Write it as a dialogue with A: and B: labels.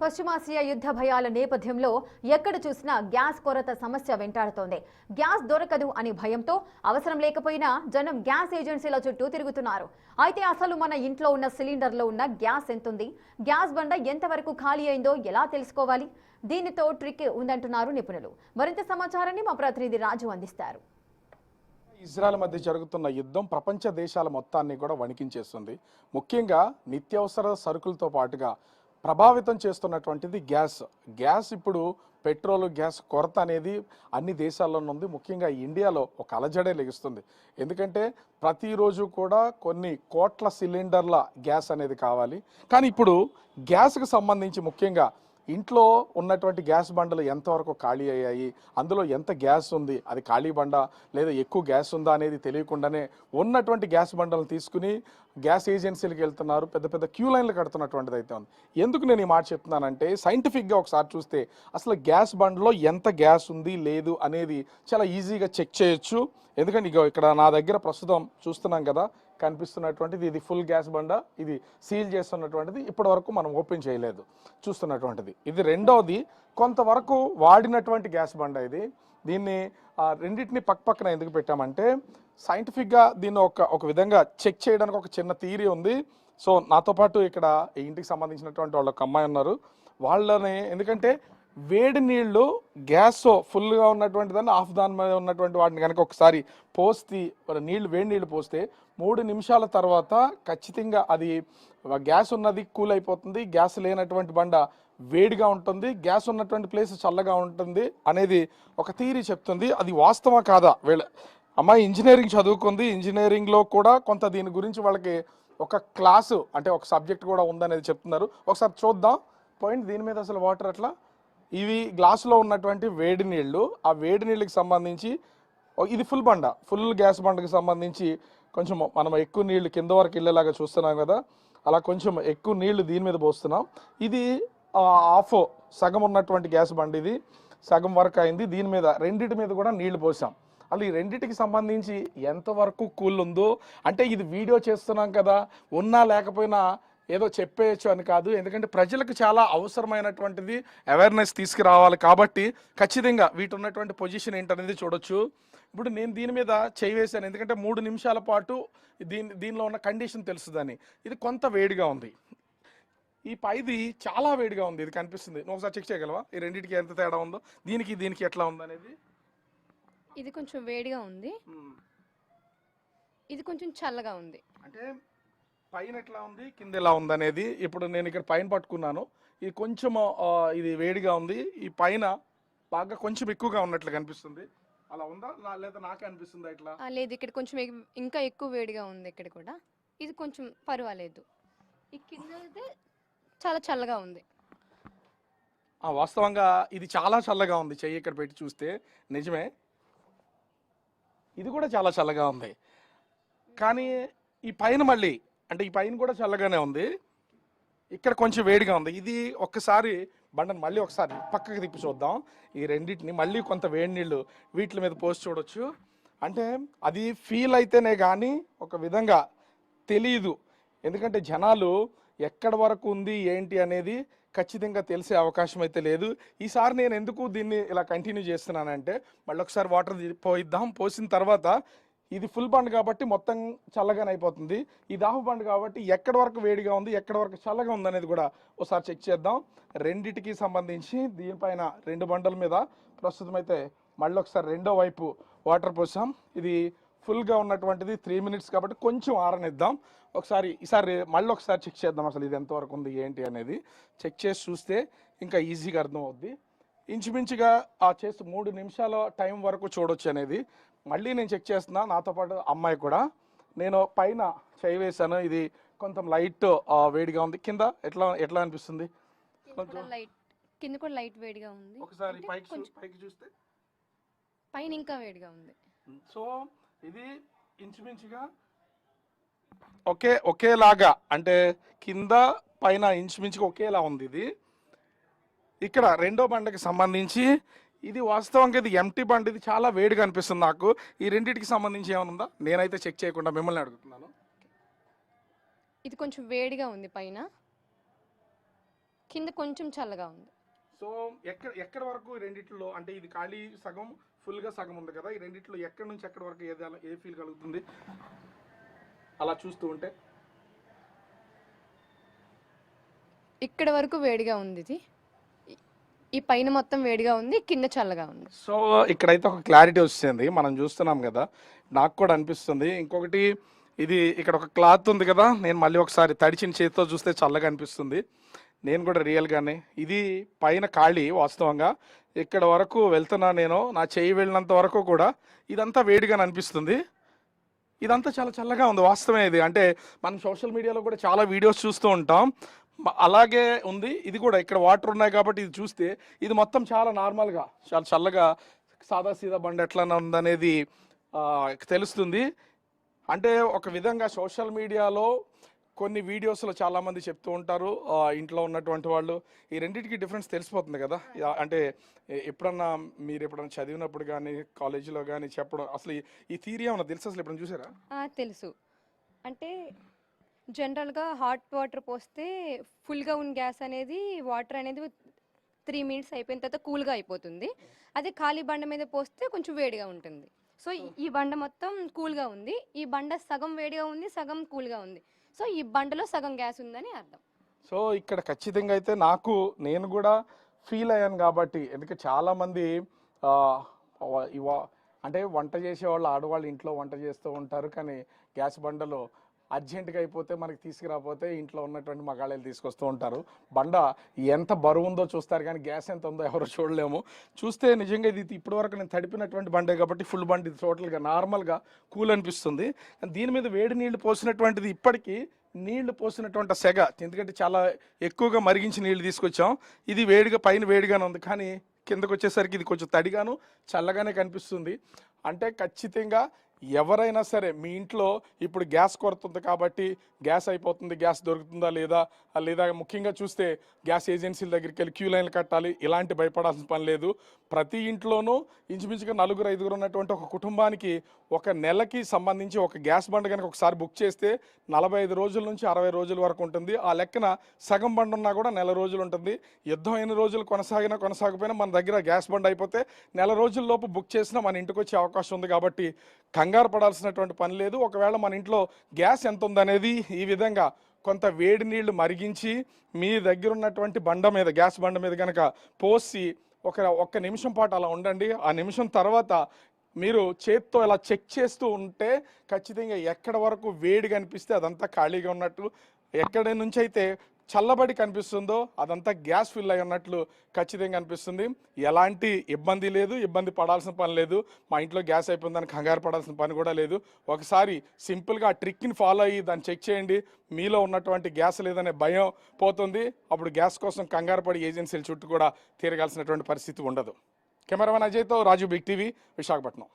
A: పశ్చిమాసియా యుద్ధ భయాల నేపథ్యంలో ఎక్కడ చూసినా గ్యాస్ కొరత సమస్య వెంటాడుతోంది. గ్యాస్ దొరకదు అని భయంతో అవసరం లేకపోయినా జనం గ్యాస్ ఏజెన్సీల చుట్టూ తిరుగుతున్నారు. అయితే అసలు మన ఇంట్లో ఉన్న సిలిండర్లో ఉన్న గ్యాస్ ఎంతుంది, గ్యాస్ బండ ఎంతవరకు ఖాళీ అయిందో ఎలా తెలుసుకోవాలి? దీనితో ట్రిక్ ఉందంటున్నారు నిపుణులు. మరింత సమాచారాన్ని మా ప్రతినిధి రాజు అందిస్తారు.
B: ఇజ్రాయెల్ మధ్య జరుగుతున్న యుద్ధం ప్రపంచ దేశాల మొత్తాన్ని కూడా వణికించేస్తుంది. ముఖ్యంగా నిత్యావసర సరుకులతో పాటుగా ప్రభావితం చేస్తున్నటువంటిది గ్యాస్ ఇప్పుడు పెట్రోల్ గ్యాస్ కొరత అనేది అన్ని దేశాల్లోనూ ఉంది. ముఖ్యంగా ఇండియాలో ఒక అలజడే లెగుస్తుంది. ఎందుకంటే ప్రతిరోజు కూడా కొన్ని కోట్ల సిలిండర్ల గ్యాస్ అనేది కావాలి. కానీ ఇప్పుడు గ్యాస్కి సంబంధించి ముఖ్యంగా ఇంట్లో ఉన్నటువంటి గ్యాస్ బండలు ఎంతవరకు ఖాళీ అయ్యాయి, అందులో ఎంత గ్యాస్ ఉంది, అది ఖాళీ బండ లేదా ఎక్కువ గ్యాస్ ఉందా అనేది తెలియకుండానే ఉన్నటువంటి గ్యాస్ బండలను తీసుకుని గ్యాస్ ఏజెన్సీలకు వెళ్తున్నారు. పెద్ద పెద్ద క్యూ లైన్లు కడుతున్నటువంటిది అయితే ఉంది. ఎందుకు నేను ఈ మాట చెప్తున్నానంటే, సైంటిఫిక్గా ఒకసారి చూస్తే అసలు గ్యాస్ బండలో ఎంత గ్యాస్ ఉంది లేదు అనేది చాలా ఈజీగా చెక్ చేయొచ్చు. ఎందుకంటే ఇక్కడ నా దగ్గర ప్రస్తుతం చూస్తున్నాం కదా, కనిపిస్తున్నటువంటిది ఇది ఫుల్ గ్యాస్ బండ. ఇది సీల్ చేస్తున్నటువంటిది ఇప్పటి వరకు మనం ఓపెన్ చేయలేదు చూస్తున్నటువంటిది. ఇది రెండవది కొంతవరకు వాడినటువంటి గ్యాస్ బండ. దీన్ని రెండింటిని పక్కన ఎందుకు పెట్టామంటే, సైంటిఫిక్గా దీన్ని ఒక విధంగా చెక్ చేయడానికి ఒక చిన్న థియరీ ఉంది. సో నాతో పాటు ఇక్కడ ఈ ఇంటికి సంబంధించినటువంటి వాళ్ళు ఒక అమ్మాయి ఉన్నారు. వాళ్ళని ఎందుకంటే వేడి నీళ్ళు గ్యాస్ ఫుల్గా ఉన్నటువంటి దాన్ని ఆఫ్ దాని మీద ఉన్నటువంటి వాటిని కనుక ఒకసారి పోస్తే వేడి నీళ్ళు పోస్తే 3 నిమిషాల తర్వాత ఖచ్చితంగా అది గ్యాస్ ఉన్నది కూల్ అయిపోతుంది, గ్యాస్ లేనటువంటి బండ వేడిగా ఉంటుంది, గ్యాస్ ఉన్నటువంటి ప్లేస్ చల్లగా ఉంటుంది అనేది ఒక థియరీ చెప్తుంది. అది వాస్తవం కాదా? అమ్మాయి ఇంజనీరింగ్ చదువుకుంది. ఇంజనీరింగ్లో కూడా కొంత దీని గురించి వాళ్ళకి ఒక క్లాసు అంటే ఒక సబ్జెక్ట్ కూడా ఉందనేది చెప్తున్నారు. ఒకసారి చూద్దాం. పాయింట్ దీని మీద అసలు వాటర్ అట్లా ఇవి గ్లాసులో ఉన్నటువంటి వేడి నీళ్ళు, ఆ వేడి నీళ్ళకి సంబంధించి ఇది ఫుల్ గ్యాస్ బండకి సంబంధించి కొంచెం మనం ఎక్కువ నీళ్లు కింద వరకు వెళ్ళేలాగా చూస్తున్నాం కదా, అలా కొంచెం ఎక్కువ నీళ్లు దీని మీద పోస్తున్నాం. ఇది సగం ఉన్నటువంటి గ్యాస్ బండ, ఇది సగం వరకు అయింది. దీని మీద రెండింటి మీద కూడా నీళ్లు పోసాం. అలా ఈ రెండింటికి సంబంధించి ఎంతవరకు కూల్ ఉందో అంటే ఇది వీడియో చేస్తున్నాం కదా, ఉన్నా లేకపోయినా ఏదో చెప్పేయచ్చు అని కాదు. ఎందుకంటే ప్రజలకు చాలా అవసరమైనటువంటిది అవేర్నెస్ తీసుకురావాలి కాబట్టి ఖచ్చితంగా వీటి ఉన్నటువంటి పొజిషన్ ఏంటనేది చూడొచ్చు. ఇప్పుడు నేను దీని మీద చేయి వేసాను ఎందుకంటే 3 నిమిషాల పాటు దీనిలో ఉన్న కండిషన్ తెలుస్తుందని. ఇది కొంత వేడిగా ఉంది, ఈ పైది చాలా వేడిగా ఉంది. ఇది కనిపిస్తుంది, నువ్వు ఒకసారి చెక్ చేయగలవా ఈ రెండింటికి ఎంత తేడా ఉందో, దీనికి ఎట్లా ఉందనేది?
C: ఇది కొంచెం వేడిగా ఉంది, ఇది కొంచెం చల్లగా ఉంది.
B: అంటే పైన ఎట్లా ఉంది కింద ఎలా ఉంది అనేది. ఇప్పుడు నేను ఇక్కడ పైన పట్టుకున్నాను, ఇది కొంచెం ఇది వేడిగా ఉంది, ఈ పైన బాగా కొంచెం ఎక్కువగా ఉన్నట్లు కనిపిస్తుంది. అలా ఉందా లేదా నాకే అనిపిస్తుందా ఇట్లా?
C: లేదు, ఇక్కడ కొంచెం ఇంకా ఎక్కువ వేడిగా ఉంది. ఇక్కడ కూడా ఇది కొంచెం పర్వాలేదు. ఈ కింద అయితే చాలా చల్లగా ఉంది.
B: వాస్తవంగా ఇది చాలా చల్లగా ఉంది. చెయ్యి ఇక్కడ పెట్టి చూస్తే నిజమే, ఇది కూడా చాలా చల్లగా ఉంది. కానీ ఈ పైన మళ్ళీ అంటే ఈ పైన కూడా చల్లగానే ఉంది, ఇక్కడ కొంచెం వేడిగా ఉంది. ఇది ఒక్కసారి బండను మళ్ళీ ఒకసారి పక్కకి తిప్పి చూద్దాం. ఈ రెండింటిని మళ్ళీ కొంత వేడి నీళ్ళు వీటి మీద పోసి చూడొచ్చు. అంటే అది ఫీల్ అయితేనే కానీ ఒక విధంగా తెలియదు. ఎందుకంటే జనాలు ఎక్కడ వరకు ఉంది ఏంటి అనేది ఖచ్చితంగా తెలిసే అవకాశం అయితే లేదు. ఈసారి నేను ఎందుకు దీన్ని ఇలా కంటిన్యూ చేస్తున్నానంటే, మళ్ళీ ఒకసారి వాటర్ పోయిద్దాం. పోసిన తర్వాత ఇది ఫుల్ బండ్ కాబట్టి మొత్తం చల్లగానే అయిపోతుంది, ఇది హాఫ్ బండ్ కాబట్టి ఎక్కడి వరకు వేడిగా ఉంది ఎక్కడ వరకు చల్లగా ఉంది అనేది కూడా ఒకసారి చెక్ చేద్దాం. రెండిటికి సంబంధించి దీనిపైన 2 బండల మీద ప్రస్తుతం అయితే మళ్ళీ ఒకసారి రెండో వైపు వాటర్ పోసాం. ఇది ఫుల్గా ఉన్నటువంటిది 3 మినిట్స్ కాబట్టి కొంచెం ఆరనిద్దాం. ఈసారి మళ్ళీ ఒకసారి చెక్ చేద్దాం అసలు ఇది ఎంతవరకు ఉంది ఏంటి అనేది. చెక్ చేసి చూస్తే ఇంకా ఈజీగా అర్థమవుద్ది. ఇంచుమించుగా చేసి 3 నిమిషాల టైం వరకు చూడొచ్చు అనేది. మళ్ళీ నేను చెక్ చేస్తున్నా, నాతో పాటు అమ్మాయి కూడా. నేను పైన చేయి వేసాను, ఇది కొంచెం లైట్ వేడిగా ఉంది. కింద ఎట్లా అనిపిస్తుంది?
C: కింద కూడా లైట్ వేడిగా ఉంది.
B: ఒకసారి పైకి చూస్తే
C: పైన ఇంకా వేడిగా ఉంది.
B: సో ఇది ఇంచుమించుగా ఒకేలాగా అంటే కింద పైన ఇంచుమించుగా ఒకేలా ఉంది. ఇది ఇక్కడ రెండో బండకి సంబంధించి ఇది వాస్తవంగా ఇది ఎంటీ బండ్, ఇది చాలా వేడిగా అనిపిస్తుంది నాకు. ఈ రెండింటికి సంబంధించి ఏమైనా ఉందా? నేనైతే చెక్ చేయకుండా మిమ్మల్ని అడుగుతున్నాను.
C: ఇది కొంచెం వేడిగా ఉంది పైన. కింద కొంచెం చల్లగా ఉంది.
B: సో ఎక్కడ వరకు ఈ రెండిట్లో, అంటే ఇది ఖాళీ సగం ఫుల్గా సగం ఉంది కదా, ఈ రెండిట్లో ఎక్కడి నుంచి ఎక్కడి వరకు ఏ ఫీల్ కలుగుతుంది అలా చూస్తూ ఉంటే?
C: ఇక్కడ వరకు వేడిగా ఉంది ఇది. ఈ పైన మొత్తం వేడిగా ఉంది, కింద చల్లగా ఉంది.
B: సో ఇక్కడైతే ఒక క్లారిటీ వచ్చింది, మనం చూస్తున్నాం కదా, నాకు కూడా అనిపిస్తుంది. ఇంకొకటి, ఇది ఇక్కడ ఒక క్లాత్ ఉంది కదా, నేను మళ్ళీ ఒకసారి తడిచిన చేతితో చూస్తే చల్లగా అనిపిస్తుంది. నేను కూడా రియల్గానే, ఇది పైన ఖాళీ వాస్తవంగా ఇక్కడ వరకు వెళ్తున్నా నేను, నా చేయి వెళ్ళినంత వరకు కూడా ఇదంతా వేడిగా అనిపిస్తుంది. ఇదంతా చాలా చల్లగా ఉంది వాస్తవమే. ఇది అంటే మనం సోషల్ మీడియాలో కూడా చాలా వీడియోస్ చూస్తూ ఉంటాం, అలాగే ఉంది ఇది కూడా. ఇక్కడ వాటర్ ఉన్నాయి కాబట్టి ఇది చూస్తే ఇది మొత్తం చాలా నార్మల్గా చాలా చల్లగా సాదాసీదా బండి ఎట్లా ఉందనేది తెలుస్తుంది. అంటే ఒక విధంగా సోషల్ మీడియాలో కొన్ని వీడియోస్లో చాలామంది చెప్తూ ఉంటారు, ఇంట్లో ఉన్నటువంటి వాళ్ళు, ఈ రెండింటికి డిఫరెన్స్ తెలిసిపోతుంది కదా. అంటే ఎప్పుడన్నా మీరు ఎప్పుడన్నా చదివినప్పుడు కానీ కాలేజీలో కానీ చెప్పడం, అసలు ఈ థియరీ ఏమన్నా తెలుసు అసలు ఎప్పుడన్నా చూసారా?
C: తెలుసు. అంటే జనరల్గా హాట్ వాటర్ పోస్తే ఫుల్గా ఉన్న గ్యాస్ అనేది వాటర్ అనేది 3 minutes అయిపోయిన తర్వాత కూల్గా అయిపోతుంది. అదే ఖాళీ బండ మీద పోస్తే కొంచెం వేడిగా ఉంటుంది. సో ఈ బండ మొత్తం కూల్గా ఉంది, ఈ బండ సగం వేడిగా ఉంది, సగం కూల్గా ఉంది. సో ఈ బండలో సగం గ్యాస్ ఉందని అర్థం.
B: సో ఇక్కడ ఖచ్చితంగా అయితే నేను కూడా ఫీల్ అయ్యాను కాబట్టి, ఎందుకంటే చాలామంది అంటే వంట చేసేవాళ్ళు, ఆడవాళ్ళు ఇంట్లో వంట చేస్తూ ఉంటారు, కానీ గ్యాస్ బండలో అర్జెంటుగా అయిపోతే మనకి తీసుకురాకపోతే ఇంట్లో ఉన్నటువంటి మగాళ్ళు తీసుకొస్తూ ఉంటారు. బండ ఎంత బరువు ఉందో చూస్తారు కానీ గ్యాస్ ఎంత ఉందో ఎవరో చూడలేము. చూస్తే నిజంగా ఇది ఇప్పటివరకు నేను తడిపినటువంటి బండే కాబట్టి ఫుల్ బండి టోటల్గా నార్మల్గా కూల్ అనిపిస్తుంది. దీని మీద వేడి నీళ్లు పోసినటువంటిది ఇప్పటికీ నీళ్లు పోసినటువంటి సెగ, ఎందుకంటే చాలా ఎక్కువగా మరిగించి నీళ్లు తీసుకొచ్చాం. ఇది వేడిగా పైన వేడిగానే ఉంది, కానీ కిందకు వచ్చేసరికి ఇది కొంచెం తడిగాను చల్లగానే కనిపిస్తుంది. అంటే ఖచ్చితంగా ఎవరైనా సరే మీ ఇంట్లో ఇప్పుడు గ్యాస్ కొరత ఉంది కాబట్టి గ్యాస్ అయిపోతుంది, గ్యాస్ దొరుకుతుందా లేదా ముఖ్యంగా చూస్తే గ్యాస్ ఏజెన్సీల దగ్గరికి వెళ్ళి క్యూ లైన్లు కట్టాలి, ఇలాంటి భయపడాల్సిన పని లేదు. ప్రతి ఇంట్లోనూ ఇంచుమించుగా 4-5 ఉన్నటువంటి ఒక కుటుంబానికి ఒక నెలకి సంబంధించి ఒక గ్యాస్ బండ కనుక ఒకసారి బుక్ చేస్తే 45 రోజుల నుంచి 60 రోజుల వరకు ఉంటుంది. ఆ లెక్కన సగం బండ ఉన్నా కూడా నెల రోజులు ఉంటుంది. యుద్ధం ఎన్ని రోజులు కొనసాగకపోయినా మన దగ్గర గ్యాస్ బండ అయిపోతే నెల రోజుల్లోపు బుక్ చేసినా మన ఇంటికి వచ్చే అవకాశం ఉంది. కాబట్టి కంగారు పడాల్సినటువంటి పని లేదు. ఒకవేళ మన ఇంట్లో గ్యాస్ ఎంత ఉందనేది ఈ విధంగా కొంత వేడి నీళ్లు మరిగించి మీ దగ్గర ఉన్నటువంటి గ్యాస్ బండ మీద కనుక పోసి ఒక్క నిమిషం పాటు అలా ఉండండి. ఆ నిమిషం తర్వాత మీరు చేత్తో ఇలా చెక్ చేస్తూ ఉంటే ఖచ్చితంగా ఎక్కడ వరకు వేడి కనిపిస్తే అదంతా ఖాళీగా ఉన్నట్టు, ఎక్కడి నుంచి అయితే చల్లబడి కనిపిస్తుందో అదంతా గ్యాస్ ఫిల్ అయి ఉన్నట్లు ఖచ్చితంగా అనిపిస్తుంది. ఎలాంటి ఇబ్బంది లేదు, ఇబ్బంది పడాల్సిన పని లేదు. మా ఇంట్లో గ్యాస్ అయిపోయిందని కంగారు పడాల్సిన పని కూడా లేదు. ఒకసారి సింపుల్గా ఆ ట్రిక్ని ఫాలో అయ్యి దాన్ని చెక్ చేయండి, మీలో ఉన్నటువంటి గ్యాస్ లేదనే భయం పోతుంది. అప్పుడు గ్యాస్ కోసం కంగారు పడి ఏజెన్సీల చుట్టూ కూడా తిరగాల్సినటువంటి పరిస్థితి ఉండదు. కెమెరామెన్ అజయ్తో రాజు, బిగ్ టీవీ, విశాఖపట్నం.